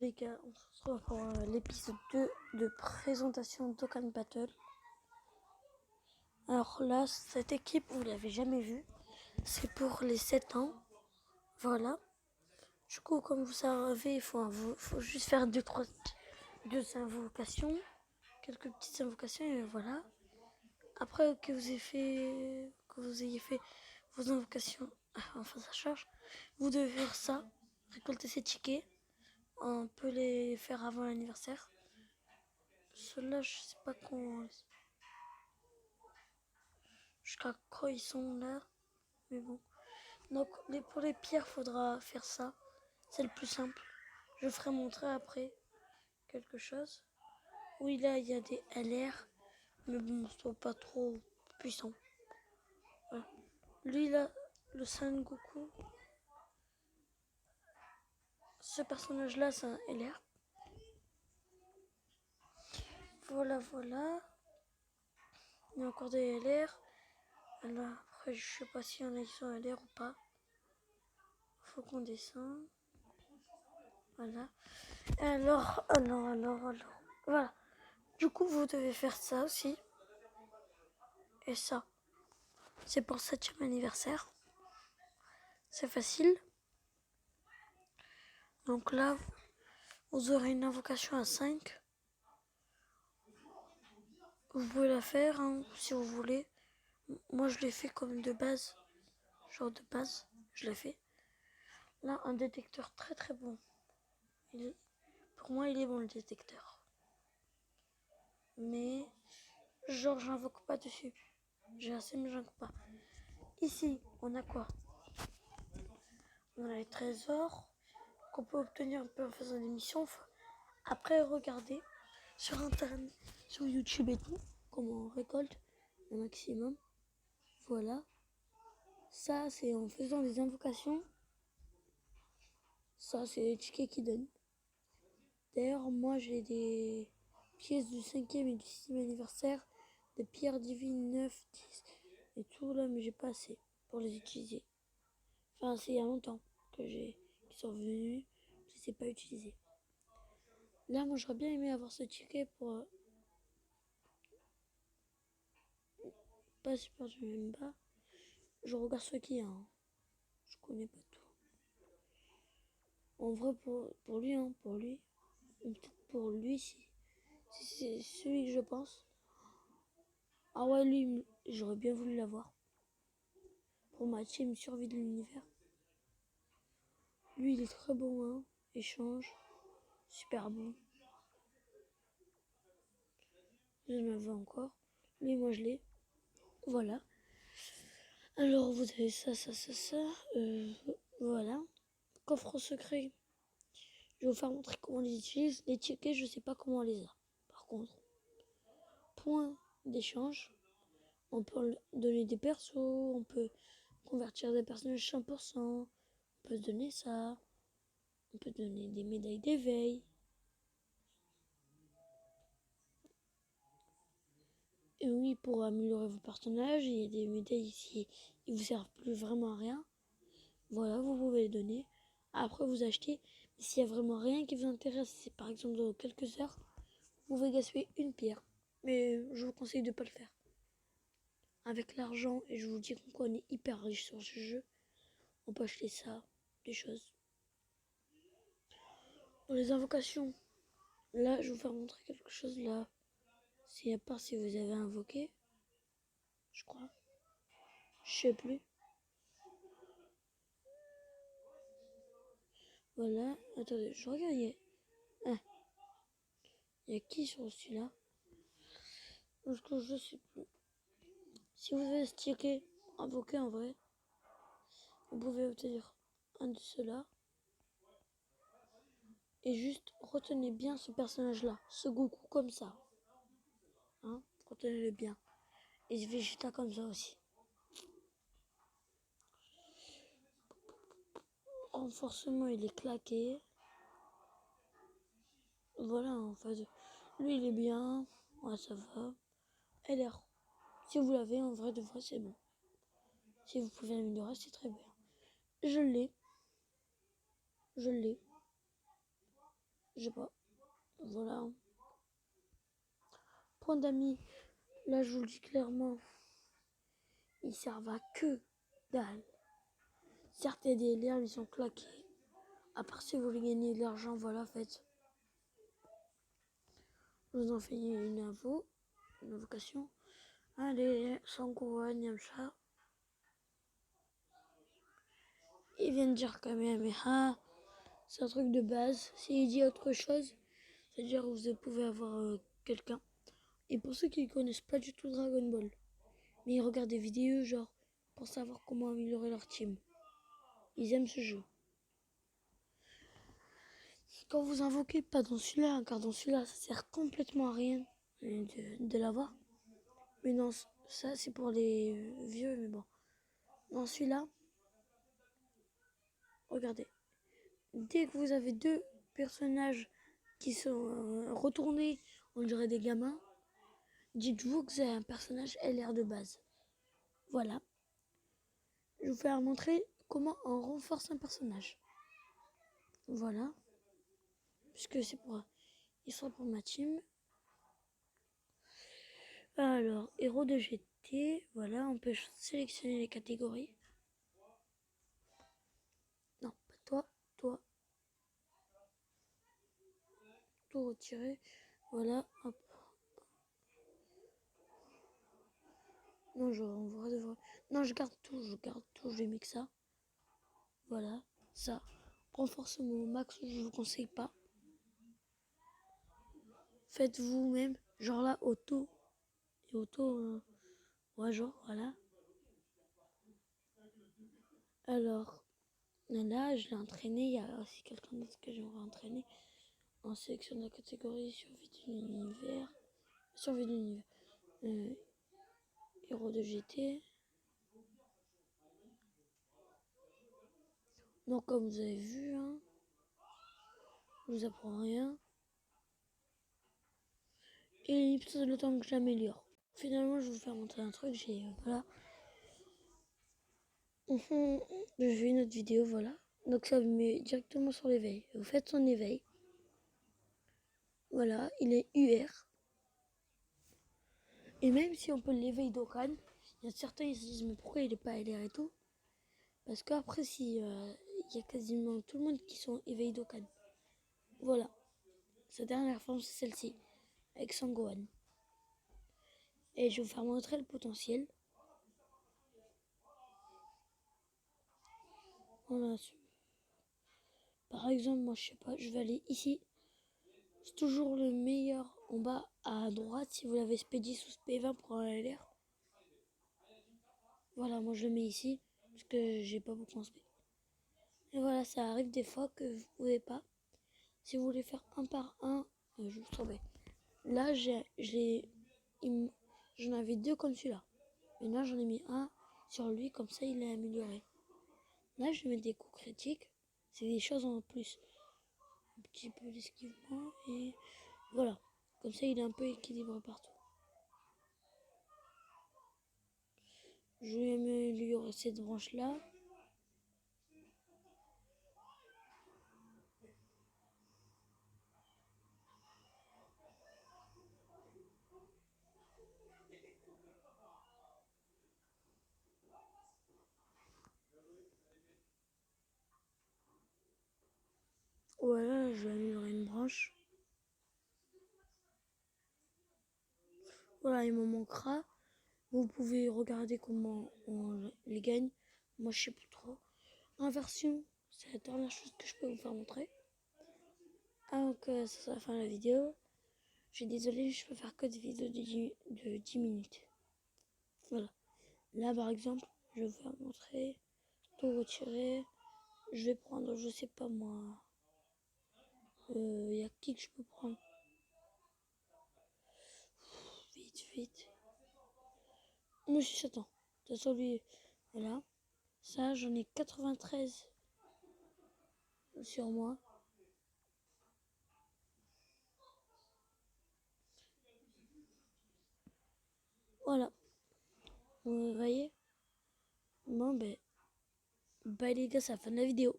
Les gars, on se retrouve pour l'épisode 2 de présentation Dokkan Battle. Alors là, cette équipe, vous l'avez jamais vue. C'est pour les 7 ans. Voilà. Du coup, comme vous savez, il faut juste faire deux invocations. Quelques petites invocations et voilà. Après que vous ayez fait vos invocations en face à charge, vous devez faire ça. Récolter ces tickets. On peut les faire avant l'anniversaire. Ceux-là, je sais pas quand. Jusqu'à quand ils sont là. Mais bon. Donc pour les pierres, faudra faire ça. C'est le plus simple. Je ferai montrer après quelque chose. Oui, là, il y a des LR. Mais bon, soit pas trop puissant. Voilà. Lui, là, le Son Goku. Ce personnage-là, c'est un LR. Voilà. Il y a encore des LR. Alors, après, je sais pas s'il y en a qui sont LR ou pas. Faut qu'on descende. Voilà. Alors. Voilà. Du coup, vous devez faire ça aussi. Et ça. C'est pour le 7e anniversaire. C'est facile. Donc là, vous aurez une invocation à 5. Vous pouvez la faire hein, si vous voulez. Moi, je l'ai fait comme de base. Genre de base, je l'ai fait. Là, un détecteur très très bon. Pour moi, il est bon le détecteur. Mais, genre, j'invoque pas dessus. J'ai assez, mais j'invoque pas. Ici, on a quoi? On a les trésors qu'on peut obtenir un peu en faisant des missions. Après, regardez sur internet, sur YouTube et tout, comment on récolte le maximum. Voilà. Ça, c'est en faisant des invocations. Ça, c'est les tickets qui donnent. D'ailleurs, moi, j'ai des pièces du 5e et du 6e anniversaire, des pierres divines 9, 10 et tout là, mais j'ai pas assez pour les utiliser. Enfin, c'est il y a longtemps qu'ils sont revenus, je ne sais pas utiliser. Là, moi, j'aurais bien aimé avoir ce ticket pour pas super, je m'aime pas. Je regarde ce qu'il y a. Hein. Je connais pas tout. En vrai, pour lui, hein, pour lui. Ou peut-être pour lui, si c'est celui que je pense. Ah ouais, lui, j'aurais bien voulu l'avoir. Pour ma team survie de l'univers. Lui, il est très bon, hein. Échange. Super bon. Je en avais encore. Lui, moi, je l'ai. Voilà. Alors, vous avez ça. Voilà. Coffre secret. Je vais vous faire montrer comment on les utilise. Les tickets, je sais pas comment on les a. Par contre, point d'échange. On peut donner des persos, on peut convertir des personnages 100%, on peut donner ça, on peut donner des médailles d'éveil. Et oui, pour améliorer vos personnages, il y a des médailles ici, ils vous servent plus vraiment à rien. Voilà, vous pouvez les donner. Après, vous achetez. Mais s'il n'y a vraiment rien qui vous intéresse, c'est par exemple dans quelques heures, vous pouvez gaspiller une pierre. Mais je vous conseille de ne pas le faire. Avec l'argent, et je vous dis qu'on est hyper riche sur ce jeu, on peut acheter ça, des choses. Pour les invocations, là, je vais vous faire montrer quelque chose là. C'est à part si vous avez invoqué, je crois. Je sais plus. Voilà. Attendez, je regarde. Il y a qui sur celui-là? Parce que je sais plus. Si vous avez stické, invoqué en vrai, vous pouvez obtenir un de ceux-là. Et juste retenez bien ce personnage-là, ce Goku comme ça. Hein, retenez-le bien. Et ce Vegeta comme ça aussi. Renforcement, il est claqué. Voilà, en fait. Lui, il est bien. Ouais, ça va. LR. Si vous l'avez, en vrai, de vrai, c'est bon. Si vous pouvez l'améliorer, c'est très bien. Je l'ai. Je sais pas. Voilà. Point d'amis, là je vous le dis clairement, ils servent à que dalle. Certes, il y a des liens, ils sont claqués. À part si vous voulez gagner de l'argent, voilà, faites. Je vous en fais une invocation. Allez, Sangohan, Yamcha. Il vient de dire Kamehameha. C'est un truc de base. S'il dit autre chose, c'est-à-dire que vous pouvez avoir quelqu'un. Et pour ceux qui ne connaissent pas du tout Dragon Ball, mais ils regardent des vidéos genre pour savoir comment améliorer leur team. Ils aiment ce jeu. Quand vous invoquez pas dans celui-là, car dans celui-là, ça sert complètement à rien de l'avoir. Mais non, ça c'est pour les vieux, mais bon. Dans celui-là, regardez. Dès que vous avez deux personnages qui sont retournés, on dirait des gamins, dites-vous que c'est un personnage LR de base. Voilà. Je vais vous faire montrer comment on renforce un personnage. Voilà. Puisque c'est pour histoire pour ma team. Alors, héros de GT, voilà, on peut sélectionner les catégories. Non, pas toi, toi. Tout retirer. Voilà, hop. Non, non, je garde tout, je vais mixer ça. Voilà, ça. Renforcement au max, je vous conseille pas. Faites vous-même, genre là, auto. Et auto, ouais, genre, voilà. Alors, là, je l'ai entraîné, il y a aussi quelqu'un d'autre que j'aimerais entraîner. En sélection de la catégorie survie de l'univers. Survie de l'univers. Héros de GT. Donc comme vous avez vu, hein, je vous apprends rien. Et l'ellipse, le temps que j'améliore. Finalement, je vais vous faire montrer un truc. Voilà. Je fais une autre vidéo, voilà. Donc ça vous met directement sur l'éveil. Vous faites son éveil. Voilà, il est UR. Et même si on peut l'éveil d'Okan, il y a certains qui se disent mais pourquoi il n'est pas LR et tout. Parce qu'après, si il y a quasiment tout le monde qui sont éveillés d'Okan. Voilà. Sa dernière forme, c'est celle-ci, avec Sangohan. Et je vais vous faire montrer le potentiel. Voilà. Par exemple, moi, je sais pas, je vais aller ici. C'est toujours le meilleur en bas à droite si vous l'avez SP10 ou SP20 pour un LR. Voilà, moi je le mets ici parce que j'ai pas beaucoup en SP. Et voilà, ça arrive des fois que vous pouvez pas. Si vous voulez faire un par un, je vous trouvais. Là, j'en avais deux comme celui-là. Maintenant, j'en ai mis un sur lui, comme ça, il est amélioré. Là, je vais mettre des coups critiques. C'est des choses en plus. Un petit peu d'esquivement et voilà. Comme ça, il est un peu équilibré partout. Je vais améliorer cette branche-là. Voilà, je vais améliorer une branche. Voilà, il m'en manquera. Vous pouvez regarder comment on les gagne. Moi, je sais plus trop. Inversion, c'est la dernière chose que je peux vous faire montrer. Avant que ça soit la fin de la vidéo, je suis désolée, je peux faire que des vidéos de 10 minutes. Voilà. Là, par exemple, je vais vous faire montrer. Tout retirer. Je vais prendre, je sais pas moi. Il y a qui que je peux prendre? Vite, vite. Monsieur Satan. De toute façon, lui, voilà. Ça, j'en ai 93 sur moi. Voilà. Vous voyez? Bon, ben, bye les gars, c'est la fin de la vidéo.